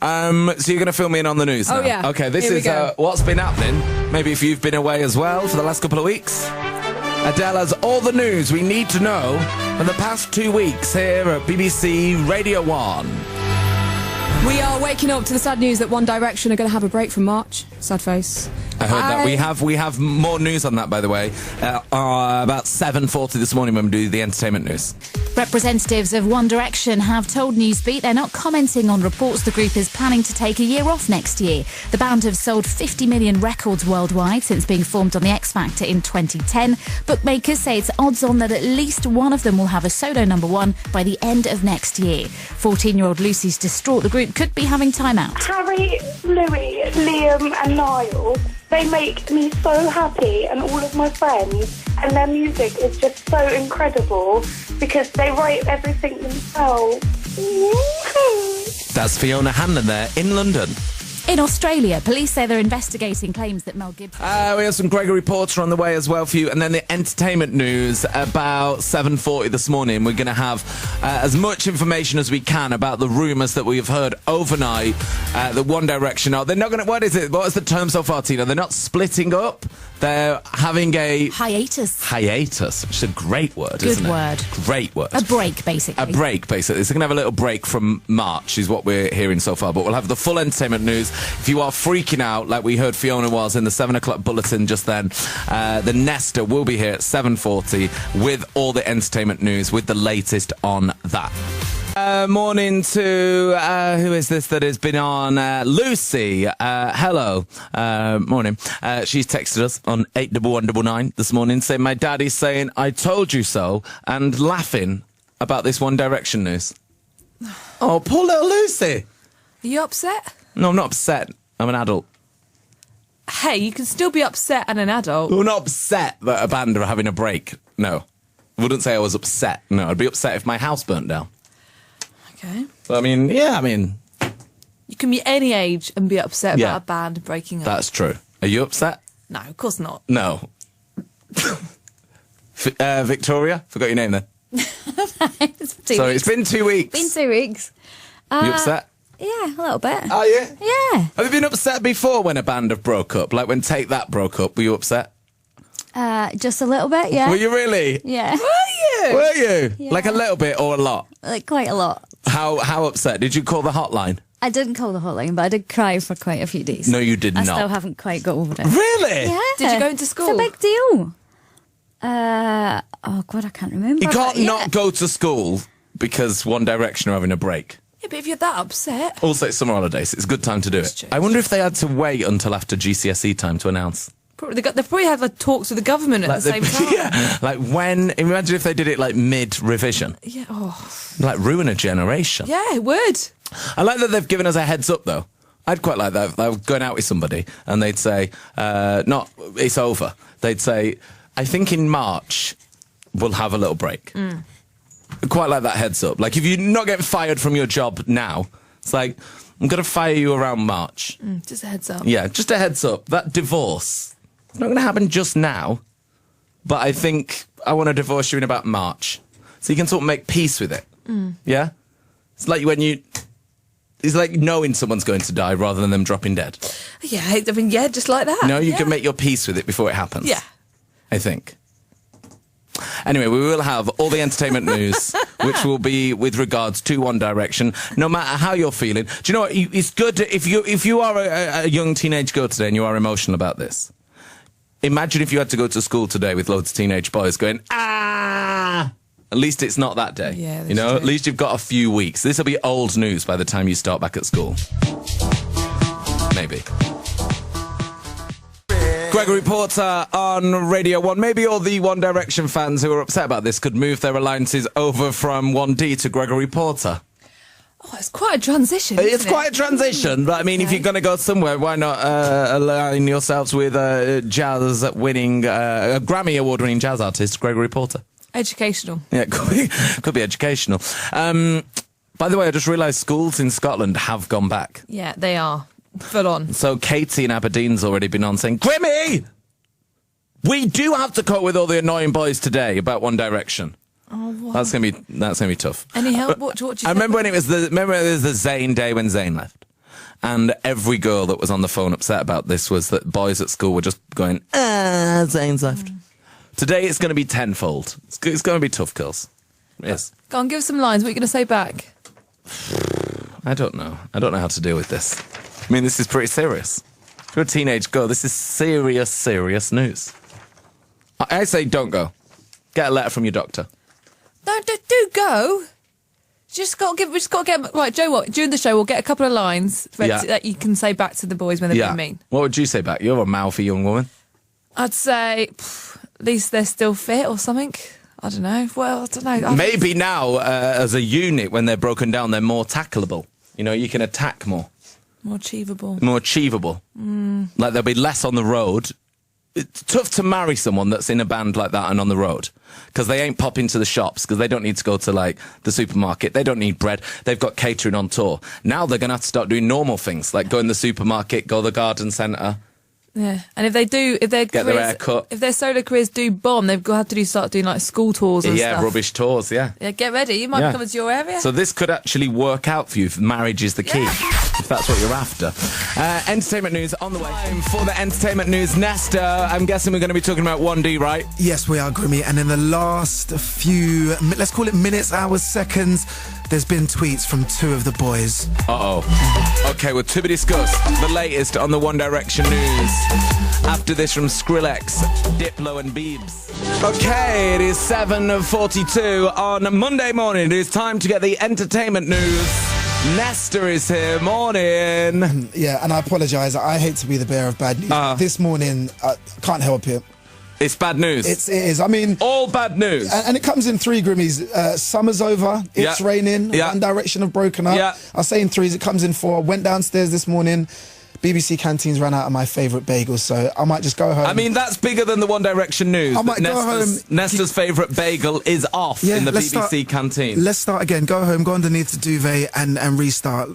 So you're going to fill me in on the news now? Oh, yeah. Okay, this Here we is go. what's been happening. Maybe if you've been away as well for the last couple of weeks. Adele has all the news we need to know for the past 2 weeks here at BBC Radio 1. We are waking up to the sad news that One Direction are going to have a break from March. Sad face. I heard that. We have more news on that, by the way, about 7:40 this morning when we do the entertainment news. Representatives of One Direction have told Newsbeat they're not commenting on reports the group is planning to take a year off next year. The band have sold 50 million records worldwide since being formed on the X Factor in 2010. Bookmakers say it's odds on that at least one of them will have a solo number one by the end of next year. 14-year-old Lucy's distraught the group could be having time out. Harry, Louis, Liam and Niall, they make me so happy, and all of my friends, and their music is just so incredible because they write everything themselves. That's Fiona Hanlon there in London. In Australia, police say they're investigating claims that Mel Gibson... We have some Gregory Porter on the way as well for you. And then the entertainment news about 7:40 this morning. We're going to have as much information as we can about the rumours that we've heard overnight that One Direction are... They're not going to... What is it? What is the term so far, Tina? They're not splitting up. They're having a... Hiatus. Hiatus, which is a great word, isn't it? Good word. Great word. A break, basically. A break, basically. So we're going to have a little break from March, is what we're hearing so far. But we'll have the full entertainment news. If you are freaking out, like we heard Fiona was in the 7 o'clock bulletin just then, the Nesta will be here at 7:40 with all the entertainment news, with the latest on that. Morning to, who is this that has been on? Lucy. Hello. Morning. She's texted us on 81199 this morning saying, my daddy's saying, I told you so, and laughing about this One Direction news. Oh, poor little Lucy. Are you upset? No, I'm not upset. I'm an adult. Hey, you can still be upset and an adult. I'm not upset that a band are having a break. No. I wouldn't say I was upset. No, I'd be upset if my house burnt down. Okay. So, I mean, You can be any age and be upset Yeah. about a band breaking up. that's true. Are you upset? No, of course not. No. Victoria? Forgot your name then. Sorry, it's been 2 weeks. Been 2 weeks. You upset? Yeah, a little bit. Are you? Yeah. Have you been upset before when a band have broke up? Like when Take That broke up, were you upset? Just a little bit, yeah. Were you really? Yeah. Were you? Yeah. Like a little bit or a lot? Like quite a lot. How upset? Did you call the hotline? I didn't call the hotline, but I did cry for quite a few days. No, you did I not. still haven't quite got over it. Really? Yeah. Did you go into school? It's a big deal. Oh God, I can't remember. You can't but yeah. not go to school because One Direction are having a break. Yeah, but if you're that upset... Also, it's summer holidays. It's a good time to do it. true. I wonder if they had to wait until after GCSE time to announce. They've probably had like, talks with the government at the same time. Yeah, like when... Imagine if they did it like mid-revision. Yeah, oh. Like ruin a generation. Yeah, it would. I like that they've given us a heads up, though. I'd quite like that. If I was going out with somebody and they'd say, not, it's over. They'd say, I think in March we'll have a little break. Quite like that heads up. Like if you're not getting fired from your job now, it's like, I'm going to fire you around March. Just a heads up. Yeah, just a heads up. That divorce, it's not going to happen just now, but I think I want to divorce you in about March. So you can sort of make peace with it. Yeah? It's like when you... It's like knowing someone's going to die rather than them dropping dead. Yeah, I mean, yeah, just like that. No, you Yeah. can make your peace with it before it happens. Yeah. I think. Anyway, we will have all the entertainment news, which will be with regards to One Direction, no matter how you're feeling. Do you know what? It's good if you are a young teenage girl today and you are emotional about this. Imagine if you had to go to school today with loads of teenage boys going, ah! At least it's not that day. Yeah, that's you know, true. at least you've got a few weeks. This will be old news by the time you start back at school. Maybe. Gregory Porter on Radio 1. Maybe all the One Direction fans who are upset about this could move their alliances over from 1D to Gregory Porter. Oh, it's quite a transition. It's isn't it? quite a transition, but I mean, if you're going to go somewhere, why not align yourselves with jazz-winning, Grammy Award-winning jazz artist Gregory Porter? Educational. Yeah, it could be educational. By the way, I just realised schools in Scotland have gone back. Yeah, they are. Full on. So Katie in Aberdeen's already been on saying, Grimmy! We do have to cope with all the annoying boys today about One Direction. Oh, wow. That's gonna be tough. Any help? What do you I remember when it was the Zayn day when Zayn left. And every girl that was on the phone upset about this was that boys at school were just going, Zayn's left. Today it's going to be tenfold. It's going to be tough, girls. Yes. Go on, give us some lines. What are you going to say back? I don't know. I don't know how to deal with this. I mean, this is pretty serious. If you're a teenage girl, this is serious news. I say don't go. Get a letter from your doctor. No, do go. Just got to get right, Joe. What during the show we'll get a couple of lines that you can say back to the boys when they're being mean. What would you say back? You're a mouthy young woman. I'd say at least they're still fit or something. I don't know. Well, I don't know. Maybe now, as a unit, when they're broken down, they're more tackleable. You know, you can attack more. More achievable. Like there'll be less on the road. It's tough to marry someone that's in a band like that and on the road because they ain't popping to the shops because they don't need to go to like the supermarket. They don't need bread. They've got catering on tour. Now they're going to have to start doing normal things like go in the supermarket, go to the garden centre. Yeah, and if their hair cut. If their solo careers do bomb, they've got to start doing like school tours and stuff. Yeah, rubbish tours, yeah. Yeah, get ready. You might come into your area. So this could actually work out for you if marriage is the key, if that's what you're after. Entertainment news on the way. Time for the entertainment news. Nesta, I'm guessing we're going to be talking about 1D, right? Yes, we are, Grimmy. And in the last few, let's call it minutes, hours, seconds, there's been tweets from two of the boys. Okay, well, to be discussed, the latest on the One Direction news. After this from Skrillex, Diplo and Biebs. Okay, it is 7:42 on Monday morning. It is time to get the entertainment news. Nesta is here. Morning. Yeah, and I apologise. I hate to be the bearer of bad news. This morning, I can't help it. It's bad news. It is. I mean... all bad news. And it comes in three, Grimmies. Summer's over. It's raining. One Direction have broken up. Yeah. I say in threes. It comes in four. Went downstairs this morning. BBC Canteens ran out of my favourite bagels, so I might just go home. I mean, that's bigger than the One Direction news. I might go home. Nesta's favourite bagel is off in the BBC Canteen. Let's start again. Go home, go underneath the duvet and restart.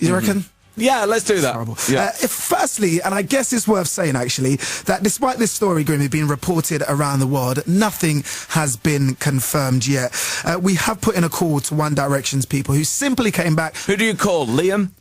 You reckon? Yeah, let's do that. Horrible. Yeah. Firstly, and I guess it's worth saying actually, that despite this story, Grimmy, being reported around the world, nothing has been confirmed yet. We have put in a call to One Direction's people who simply came back. Who do you call? Liam?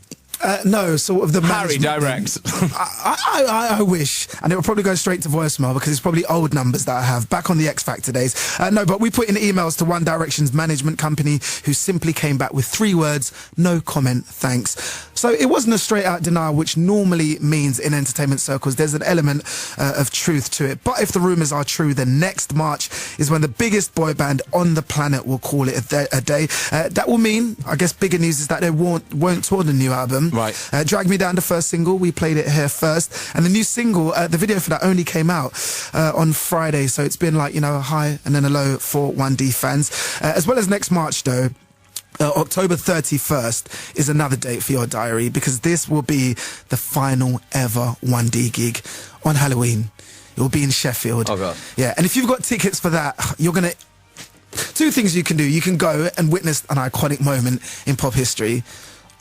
No, sort of the Harry management. direct. I wish, and it will probably go straight to voicemail because it's probably old numbers that I have back on the X Factor days. No, but we put in emails to One Direction's management company who simply came back with 3 words: no comment, thanks. So it wasn't a straight out denial, which normally means in entertainment circles there's an element of truth to it. But if the rumours are true, then next March is when the biggest boy band on the planet will call it a day. That will mean, I guess, bigger news is that they won't tour the new album. Right. Drag Me Down, the first single, we played it here first, and the new single, the video for that only came out on Friday, so it's been like, you know, a high and then a low for 1D fans. As well as next March though, October 31st is another date for your diary, because this will be the final ever 1D gig on Halloween. It will be in Sheffield. Oh God. Yeah, and if you've got tickets for that, you're gonna... 2 things you can do. You can go and witness an iconic moment in pop history,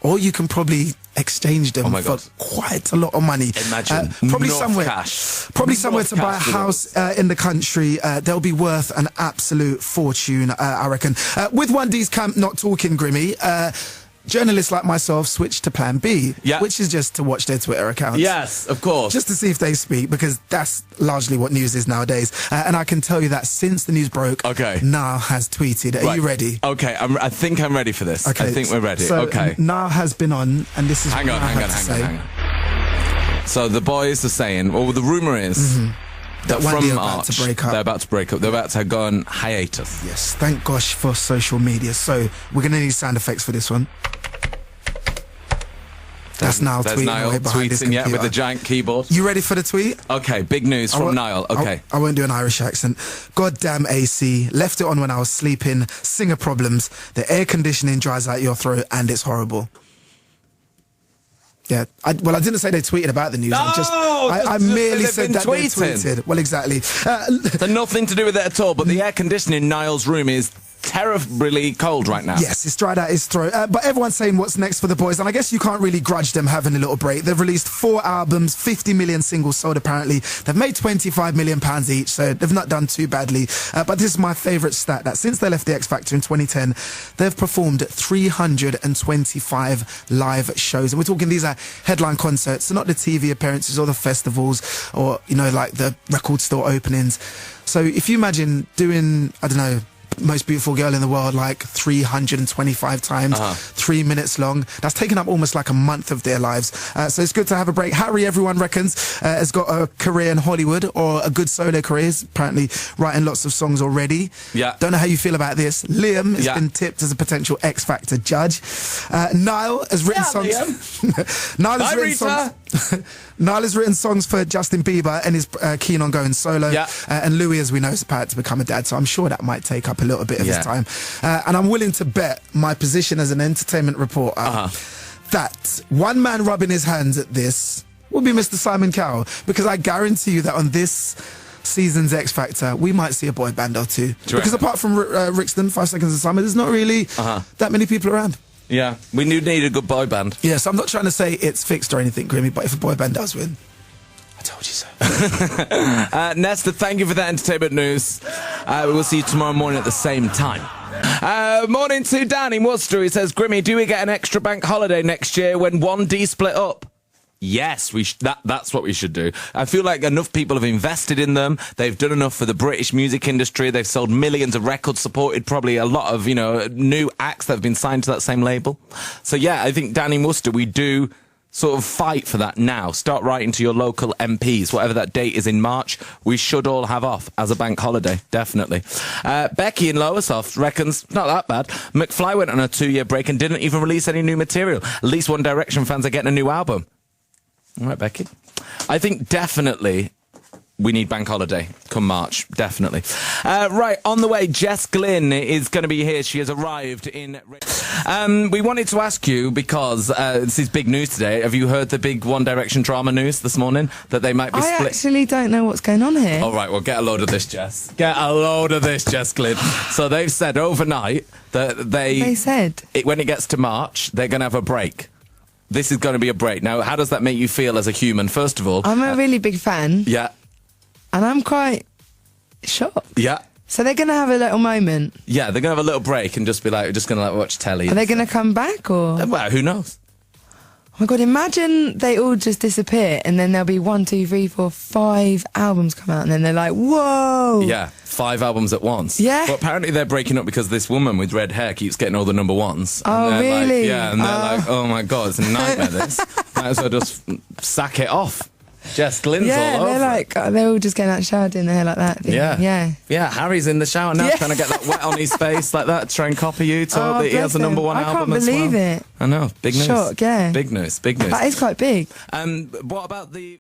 or you can probably exchange them for quite a lot of money. Imagine. Probably North somewhere. cash. Probably North somewhere to buy a cash house in the country. They'll be worth an absolute fortune, I reckon. With 1D's camp not talking, Grimmy, journalists like myself switched to plan B, which is just to watch their Twitter accounts. Yes, of course. Just to see if they speak, because that's largely what news is nowadays. And I can tell you that since the news broke, Niall has tweeted. Are you ready? Okay, I think I'm ready for this. Okay, I think we're ready. So okay. Niall has been on, and this is hang on. So the boys are saying, well, the rumour is that from March, they're about to break up. They're about to go on hiatus. Yes, thank gosh for social media. So we're going to need sound effects for this one. That's Niall tweeting with the giant keyboard. You ready for the tweet? Okay, big news from Niall. Okay. I won't do an Irish accent. Goddamn AC. Left it on when I was sleeping. Singer problems. The air conditioning dries out your throat and it's horrible. Yeah. I didn't say they tweeted about the news. I merely said that they tweeted. Well, exactly. They're nothing to do with it at all, but the air conditioning in Niall's room is terribly cold right now. Yes, it's dried out his throat. But everyone's saying what's next for the boys, and I guess you can't really grudge them having a little break. They've released 4 albums, 50 million singles sold apparently. They've made £25 million each, so they've not done too badly. But this is my favourite stat, that since they left the X Factor in 2010, they've performed 325 live shows. And we're talking, these are headline concerts, so not the TV appearances or the festivals or, you know, like the record store openings. So if you imagine doing, I don't know, Most Beautiful Girl in the World like 325 times, 3 minutes long. That's taken up almost like a month of their lives. So it's good to have a break. Harry, everyone reckons, has got a career in Hollywood, or a good solo career. He's apparently writing lots of songs already. Yeah. Don't know how you feel about this. Liam has been tipped as a potential X Factor judge. Niall has written songs. Niall has written songs. Niall has written songs for Justin Bieber and is keen on going solo. Yeah. And Louis, as we know, is about to become a dad, so I'm sure that might take up a little bit of his time. And I'm willing to bet my position as an entertainment reporter that one man rubbing his hands at this will be Mr. Simon Cowell, because I guarantee you that on this season's X Factor, we might see a boy band or two. Because apart from Rixton, 5 Seconds of Summer, there's not really that many people around. Yeah, we do need a good boy band. Yes, I'm not trying to say it's fixed or anything, Grimmy, but if a boy band does win, I told you so. Nesta, thank you for that entertainment news. We will see you tomorrow morning at the same time. Morning to Danny Worcester. He says, Grimmy, do we get an extra bank holiday next year when 1D split up? Yes, that's what we should do. I feel like enough people have invested in them. They've done enough for the British music industry. They've sold millions of records, supported probably a lot of, you know, new acts that have been signed to that same label. So yeah, I think Danny Worcester, we do sort of fight for that now. Start writing to your local MPs, whatever that date is in March. We should all have off as a bank holiday, definitely. Becky in Lowestoft reckons, not that bad. McFly went on a 2-year break and didn't even release any new material. At least One Direction fans are getting a new album. All right, Becky. I think definitely we need bank holiday come March. Definitely. Right, on the way, Jess Glynn is going to be here. She has arrived in... we wanted to ask you, because this is big news today. Have you heard the big One Direction drama news this morning? That they might be split? I actually don't know what's going on here. All right, well, get a load of this, Jess. Get a load of this, Jess Glynn. So they've said overnight that They said? when it gets to March, they're going to have a break. This is going to be a break. Now, how does that make you feel as a human, first of all? I'm a really big fan. Yeah. And I'm quite shocked. Yeah. So they're going to have a little moment. Yeah, they're going to have a little break and just be like, we're just going to like watch telly. Are they going to come back, or? Well, who knows? Oh my God, imagine they all just disappear and then there'll be 1, 2, 3, 4, 5 albums come out and then they're like, whoa. Yeah, 5 albums at once. Yeah. But apparently they're breaking up because this woman with red hair keeps getting all the number ones. Oh, And they're really? Like, yeah, and they're like, oh my God, it's a nightmare this. Might as well just sack it off. Jess Glynn's all over. They're like, they're all just getting out showered in their hair like that. Yeah. Yeah, Harry's in the shower now trying to get that wet on his face like that, try and copy you, told that he has a number 1 album as well. I can't believe it. I know, big news. Shock, yeah. Big news, big news. That is quite big. What about the...